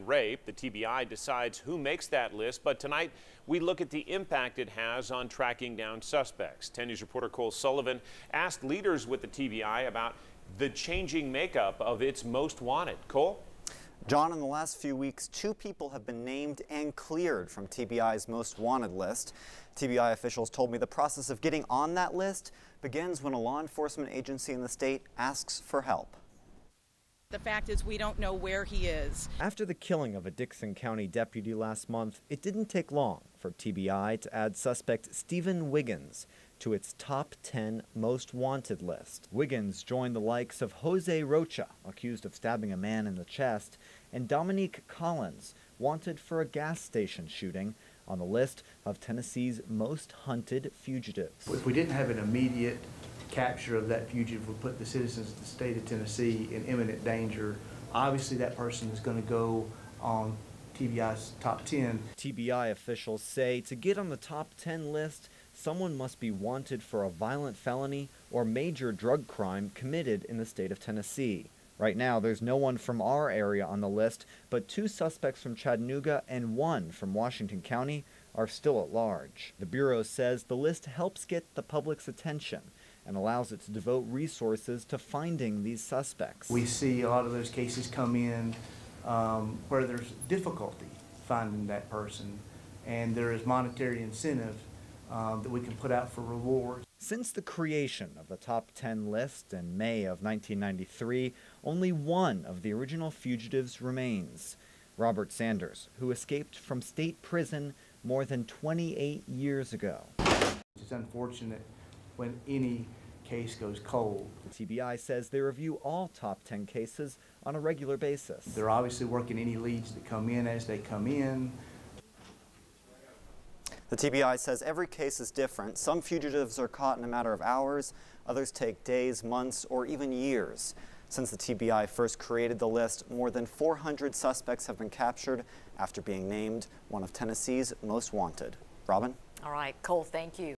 Rape. The TBI decides who makes that list, but tonight we look at the impact it has on tracking down suspects. 10 News reporter Cole Sullivan asked leaders with the TBI about the changing makeup of its most wanted. Cole? John, in the last few weeks, 2 people have been named and cleared from TBI's most wanted list. TBI officials told me the process of getting on that list begins when a law enforcement agency in the state asks for help. The fact is we don't know where he is. After the killing of a Dickson County deputy last month, it didn't take long for TBI to add suspect Stephen Wiggins to its top 10 most wanted list. Wiggins joined the likes of Jose Rocha, accused of stabbing a man in the chest, and Dominique Collins, wanted for a gas station shooting, on the list of Tennessee's most hunted fugitives. If we didn't have an immediate capture of that fugitive would put the citizens of the state of Tennessee in imminent danger. Obviously that person is going to go on TBI's top 10. TBI officials say to get on the top 10 list, someone must be wanted for a violent felony or major drug crime committed in the state of Tennessee. Right now, there's no one from our area on the list, but 2 suspects from Chattanooga and 1 from Washington County are still at large. The Bureau says the list helps get the public's attention and allows it to devote resources to finding these suspects. We see a lot of those cases come in where there's difficulty finding that person, and there is monetary incentive that we can put out for rewards. Since the creation of the top 10 list in May of 1993, only 1 of the original fugitives remains. Robert Sanders, who escaped from state prison more than 28 years ago. It's unfortunate when any case goes cold. The TBI says they review all top 10 cases on a regular basis. They're obviously working any leads that come in as they come in. The TBI says every case is different. Some fugitives are caught in a matter of hours, others take days, months, or even years. Since the TBI first created the list, more than 400 suspects have been captured after being named one of Tennessee's most wanted. Robin? All right, Cole, thank you.